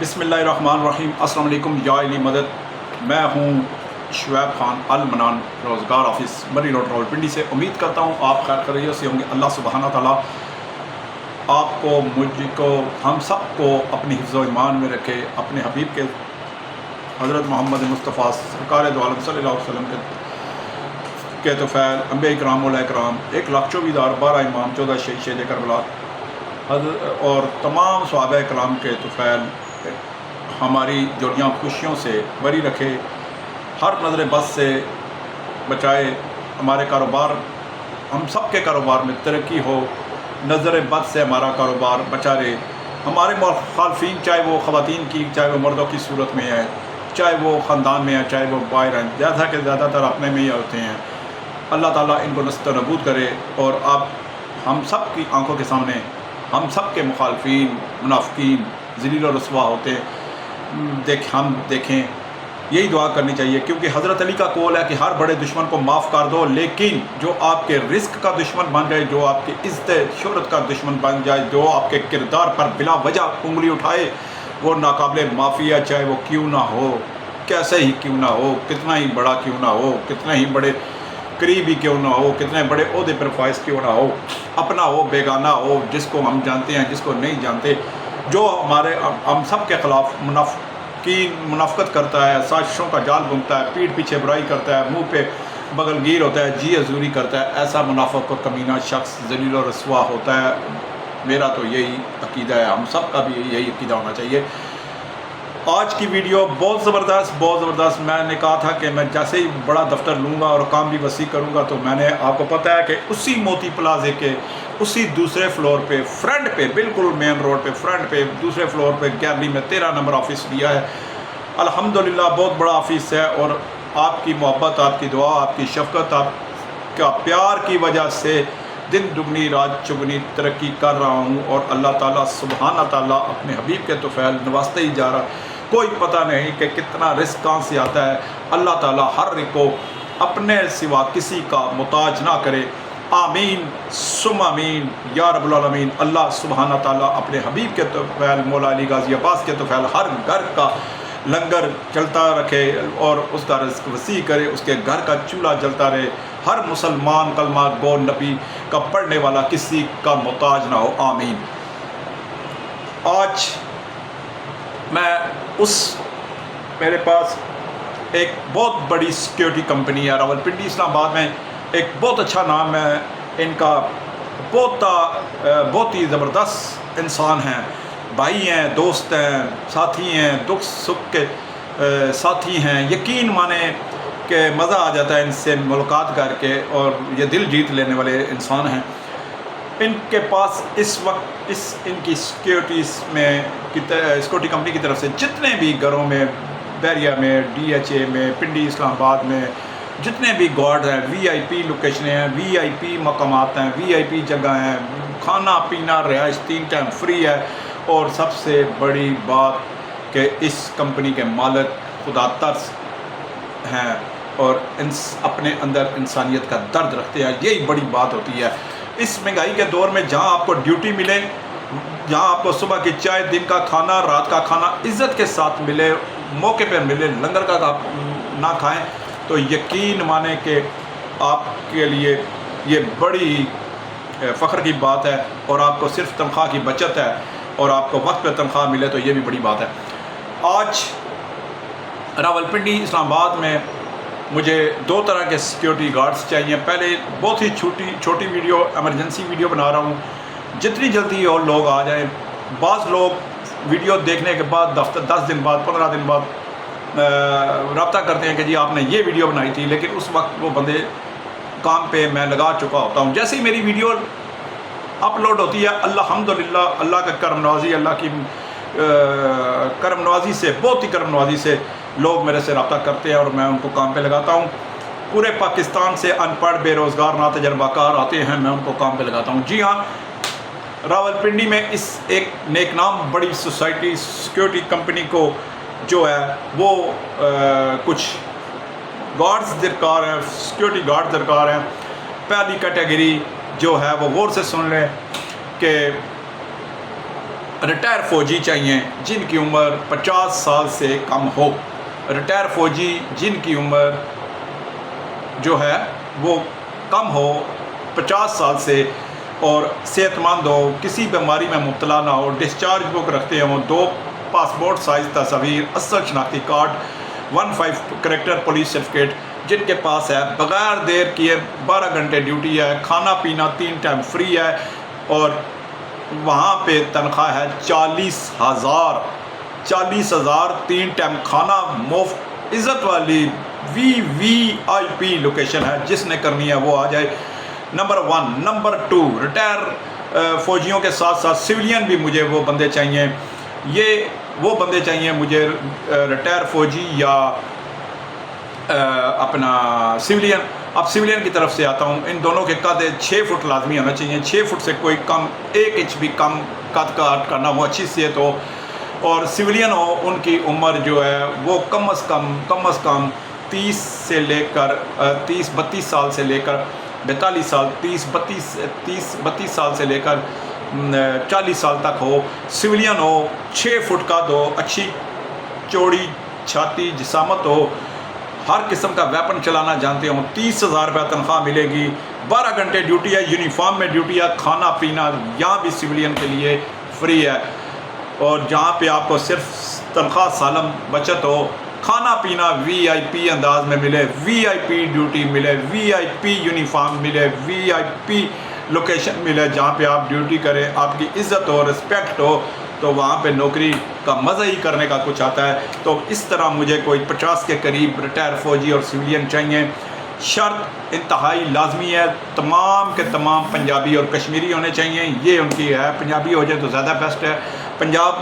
بسم اللہ الرحمن الرحیم۔ السلام علیکم یا علی مدد۔ میں ہوں شعیب خان المنان، روزگار آفس مری روڈ راولپنڈی سے۔ امید کرتا ہوں آپ خیر خیریت سے ہوں گے۔ اللہ سبحانہ تعالیٰ آپ کو، مجھ کو، ہم سب کو اپنی حفظ و ایمان میں رکھے، اپنے حبیب کے حضرت محمد مصطفیٰ سرکار دو عالم صلی اللہ علیہ وسلم کے توفیل، انبیاء کرام، اولیاء کرام، 1,24,000 12 امام، 14 شہید کربلا اور تمام صحابہ کرام کے توفیل ہماری جوڑیاں خوشیوں سے بری رکھے، ہر نظر بد سے بچائے، ہمارے کاروبار، ہم سب کے کاروبار میں ترقی ہو، نظر بد سے ہمارا کاروبار بچا رہے، ہمارے مخالفین چاہے وہ خواتین کی، چاہے وہ مردوں کی صورت میں ہے، چاہے وہ خاندان میں ہے، چاہے وہ باہر ہیں، جیسا کہ زیادہ تر اپنے میں ہی ہوتے ہیں، اللہ تعالیٰ ان کو نست و نبود کرے۔ اور اب ہم سب کی آنکھوں کے سامنے ہم سب کے مخالفین، منافقین ذلیل و رسوا ہوتے ہیں، ہم دیکھیں، یہی دعا کرنی چاہیے، کیونکہ حضرت علی کا قول ہے کہ ہر بڑے دشمن کو معاف کر دو، لیکن جو آپ کے رزق کا دشمن بن جائے، جو آپ کی عزت شہرت کا دشمن بن جائے، جو آپ کے کردار پر بلا وجہ انگلی اٹھائے، وہ ناقابل معافی ہے، چاہے وہ کیوں نہ ہو، کیسے ہی کیوں نہ ہو، کتنا ہی بڑا کیوں نہ ہو، کتنے ہی بڑے قریبی کیوں نہ ہو، کتنے بڑے عہدے پر فائز کیوں نہ ہو، اپنا ہو بیگانہ ہو، جس کو ہم جانتے ہیں، جس کو نہیں جانتے، جو ہم سب کے خلاف منافقت کرتا ہے، سازشوں کا جال بنتا ہے، پیٹھ پیچھے برائی کرتا ہے، منہ پہ بغل گیر ہوتا ہے، جی حضوری کرتا ہے، ایسا منافق و کمینہ شخص ذلیل و رسوا ہوتا ہے۔ میرا تو یہی عقیدہ ہے، ہم سب کا بھی یہی عقیدہ ہونا چاہیے۔ آج کی ویڈیو بہت زبردست، میں نے کہا تھا کہ میں جیسے ہی بڑا دفتر لوں گا اور کام بھی وسیع کروں گا، تو میں نے آپ کو پتہ ہے کہ اسی موتی پلازے کے اسی دوسرے فلور پہ، فرنٹ پہ، بالکل مین روڈ پہ، فرنٹ پہ، دوسرے فلور پہ، گیلری میں 13 نمبر آفس لیا ہے۔ الحمدللہ بہت بڑا آفس ہے، اور آپ کی محبت، آپ کی دعا، آپ کی شفقت، آپ کا پیار کی وجہ سے دن دگنی رات چگنی ترقی کر رہا ہوں، اور اللہ تعالیٰ سبحانہ تعالیٰ اپنے حبیب کے توفیل نوازتے ہی جا رہا۔ کوئی پتہ نہیں کہ کتنا رزق کہاں سے آتا ہے۔ اللہ تعالیٰ ہر رزق کو اپنے سوا کسی کا محتاج نہ کرے۔ آمین ثم آمین یا رب العالمین۔ اللہ سبحانہ تعالیٰ اپنے حبیب کے توفیل، مولا علی غازی عباس کے توفیل، ہر گھر کا لنگر چلتا رکھے اور اس کا رزق وسیع کرے، اس کے گھر کا چولہا جلتا رہے، ہر مسلمان کلمہ گو نبی کا پڑھنے والا کسی کا محتاج نہ ہو۔ آمین۔ آج میں میرے پاس ایک بہت بڑی سیکیورٹی کمپنی ہے راولپنڈی اسلام آباد میں، ایک بہت اچھا نام ہے ان کا، بہت ہی زبردست انسان ہیں، بھائی ہیں، دوست ہیں، ساتھی ہیں، دکھ سکھ کے ساتھی ہیں۔ یقین مانیں کہ مزہ آ جاتا ہے ان سے ملاقات کر کے، اور یہ دل جیت لینے والے انسان ہیں۔ ان کے پاس اس وقت ان کی سیکیورٹی کمپنی کی طرف سے جتنے بھی گھروں میں، بیریا میں، ڈی ایچ اے میں، پنڈی اسلام آباد میں جتنے بھی گارڈ ہیں، وی آئی پی لوکیشنیں ہیں، وی آئی پی مقامات ہیں، وی آئی پی جگہ ہیں، کھانا پینا رہائش 3 ٹائم فری ہے، اور سب سے بڑی بات کہ اس کمپنی کے مالک خدا ترس ہیں، اور اپنے اندر انسانیت کا درد رکھتے ہیں۔ یہی بڑی بات ہوتی ہے اس مہنگائی کے دور میں، جہاں آپ کو ڈیوٹی ملے، جہاں آپ کو صبح کی چائے، دن کا کھانا، رات کا کھانا عزت کے ساتھ ملے، موقع پر ملے، لنگر کا آپ نہ کھائیں، تو یقین مانیں کہ آپ کے لیے یہ بڑی فخر کی بات ہے، اور آپ کو صرف تنخواہ کی بچت ہے، اور آپ کو وقت پہ تنخواہ ملے تو یہ بھی بڑی بات ہے۔ آج راولپنڈی اسلام آباد میں مجھے 2 طرح کے سیکیورٹی گارڈز چاہیے۔ پہلے بہت ہی چھوٹی ویڈیو، ایمرجنسی ویڈیو بنا رہا ہوں، جتنی جلدی اور لوگ آ جائیں۔ بعض لوگ ویڈیو دیکھنے کے بعد 10 دن بعد، 15 دن بعد رابطہ کرتے ہیں کہ جی آپ نے یہ ویڈیو بنائی تھی، لیکن اس وقت وہ بندے کام پہ میں لگا چکا ہوتا ہوں۔ جیسے ہی میری ویڈیو اپلوڈ ہوتی ہے، الحمدللہ اللہ کا کرم نوازی، اللہ کی کرم نوازی سے، بہت ہی کرم نوازی سے لوگ میرے سے رابطہ کرتے ہیں، اور میں ان کو کام پہ لگاتا ہوں۔ پورے پاکستان سے ان پڑھ، بے روزگار، نا تجربہ کار آتے ہیں، میں ان کو کام پہ لگاتا ہوں۔ جی ہاں، راولپنڈی میں اس ایک نیک نام بڑی سوسائٹی سیکیورٹی کمپنی کو جو ہے وہ کچھ گارڈز درکار ہیں، سیکیورٹی گارڈ درکار ہیں۔ پہلی کیٹیگری جو ہے وہ غور سے سن لیں کہ ریٹائر فوجی چاہیے جن کی عمر 50 سال سے کم ہو، ریٹائر فوجی جن کی عمر جو ہے وہ کم ہو 50 سال سے اور صحت مند ہو، کسی بیماری میں مبتلا نہ ہو، ڈسچارج بک رکھتے ہوں، 2 پاسپورٹ سائز تصاویر، اصل شناختی کارڈ، 15 کریکٹر پولیس سرٹیفکیٹ جن کے پاس ہے، بغیر دیر کیے 12 گھنٹے ڈیوٹی ہے، کھانا پینا 3 ٹائم فری ہے اور وہاں پہ تنخواہ ہے 40,000 3 ٹائم کھانا مفت، عزت والی VIP لوکیشن ہے، جس نے کرنی ہے وہ آ جائے۔ نمبر 1۔ نمبر 2، ریٹائر فوجیوں کے ساتھ ساتھ سویلین بھی مجھے وہ بندے چاہیے، یہ وہ بندے چاہیے مجھے ریٹائر فوجی یا اپنا سویلین۔ اب سویلین کی طرف سے آتا ہوں، ان دونوں کے قد 6 فٹ لازمی ہونا چاہیے، 6 فٹ سے کوئی کم 1 انچ بھی کم قد کا کرنا ہو، اچھی صحت ہو اور سویلین ہو۔ ان کی عمر جو ہے وہ کم از کم 30 سے لے کر 32 سال سے لے کر 42 سال، 32 سال سے لے کر 40 سال تک ہو، سویلین ہو، 6 فٹ قد ہو، اچھی چوڑی چھاتی جسامت ہو، ہر قسم کا ویپن چلانا جانتے ہوں، 30,000 روپے تنخواہ ملے گی، 12 گھنٹے ڈیوٹی ہے، یونیفارم میں ڈیوٹی ہے، کھانا پینا یہاں بھی سویلین کے لیے فری ہے اور جہاں پہ آپ کو صرف تنخواہ سالم بچت ہو، کھانا پینا VIP انداز میں ملے، VIP ڈیوٹی ملے، VIP یونیفارم ملے، VIP لوکیشن ملے، جہاں پہ آپ ڈیوٹی کریں، آپ کی عزت ہو، رسپیکٹ ہو، تو وہاں پہ نوکری کا مزہ ہی کرنے کا کچھ آتا ہے۔ تو اس طرح مجھے کوئی 50 کے قریب ریٹائر فوجی اور سویلین چاہیے۔ شرط انتہائی لازمی ہے، تمام کے تمام پنجابی اور کشمیری ہونے چاہیے، یہ ان کی ہے، پنجابی ہو جائے تو زیادہ بیسٹ ہے، پنجاب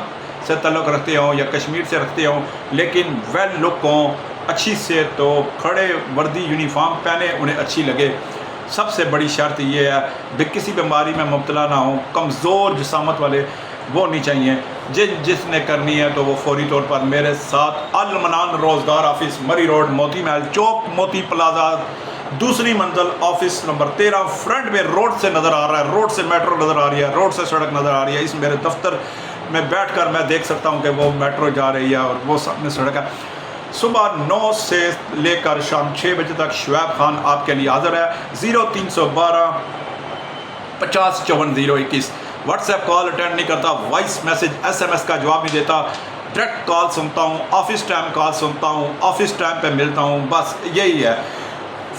سے تعلق رکھتے ہوں یا کشمیر سے رکھتے ہوں، لیکن ویل لک ہوں، اچھی صحت ہو، کھڑے وردی یونیفارم پہنے، انہیں اچھی لگے۔ سب سے بڑی شرط یہ ہے کہ کسی بیماری میں مبتلا نہ ہوں، کمزور جسامت والے وہ نہیں چاہیے۔ جس نے کرنی ہے تو وہ فوری طور پر میرے ساتھ المنان روزگار آفس، مری روڈ، موتی محل چوک، موتی پلازا، دوسری منزل، آفس نمبر 13، فرنٹ میں روڈ سے نظر آ رہا ہے، روڈ سے میٹرو نظر آ رہی ہے، روڈ سے سڑک نظر آ رہی ہے، اس میرے دفتر میں بیٹھ کر میں دیکھ سکتا ہوں کہ وہ میٹرو جا رہی ہے اور وہ سامنے سڑک ہے۔ صبح 9 سے لے کر شام 6 بجے تک شعیب خان آپ کے لیے حاضر ہے۔ 0312 50 54 021۔ واٹس ایپ کال اٹینڈ نہیں کرتا، وائس میسج SMS کا جواب نہیں دیتا، ڈائریکٹ کال سنتا ہوں، آفس ٹائم کال سنتا ہوں، آفس ٹائم پہ ملتا ہوں، بس یہی ہے۔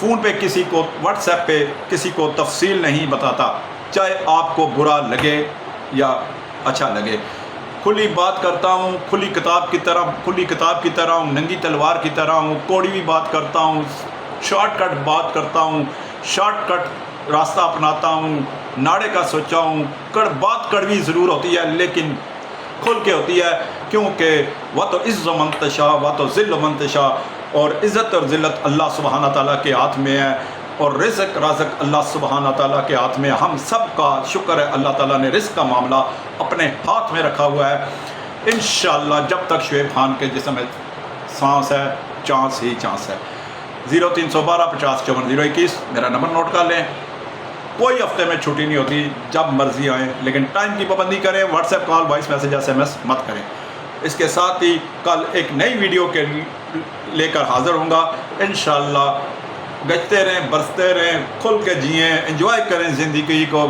فون پہ کسی کو، واٹس ایپ پہ کسی کو تفصیل نہیں بتاتا، چاہے آپ کو برا لگے یا اچھا لگے۔ کھلی بات کرتا ہوں، کھلی کتاب کی طرح ہوں، ننگی تلوار کی طرح ہوں، کوڑی بھی بات کرتا ہوں، شارٹ کٹ بات کرتا ہوں، شارٹ کٹ راستہ اپناتا ہوں، ناڑے کا سوچا ہوں، بات کڑوی ضرور ہوتی ہے لیکن کھل کے ہوتی ہے، کیونکہ وہ تو عز و منتشا وہ تو ذل و منتشا، اور عزت اور ذلت اللہ سبحانہ تعالیٰ کے ہاتھ میں ہے اور رزق رازق اللہ سبحانہ تعالیٰ کے ہاتھ میں۔ ہم سب کا شکر ہے اللہ تعالیٰ نے رزق کا معاملہ اپنے ہاتھ میں رکھا ہوا ہے۔ انشاءاللہ جب تک شعیب خان کے جسم میں سانس ہے، چانس ہی چانس ہے۔ 0312 50 54 021 میرا نمبر نوٹ کر لیں۔ کوئی ہفتے میں چھٹی نہیں ہوتی، جب مرضی آئیں، لیکن ٹائم کی پابندی کریں، what's app call, voice message SMS مت کریں۔ اس کے ساتھ ہی کل ایک نئی ویڈیو کے لے کر حاضر ہوں گا انشاءاللہ۔ گجتے رہیں، برستے رہیں، کھل کے جئیں، انجوائے کریں زندگی کو،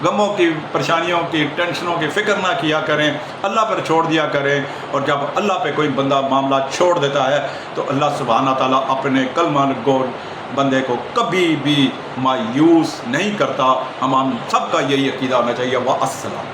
غموں کی، پریشانیوں کی، ٹینشنوں کی فکر نہ کیا کریں، اللہ پر چھوڑ دیا کریں، اور جب اللہ پہ کوئی بندہ معاملہ چھوڑ دیتا ہے تو اللہ سبحانہ تعالیٰ اپنے کلمہ گو بندے کو کبھی بھی مایوس نہیں کرتا۔ ہم سب کا یہی عقیدہ ہونا چاہیے۔ والسلام۔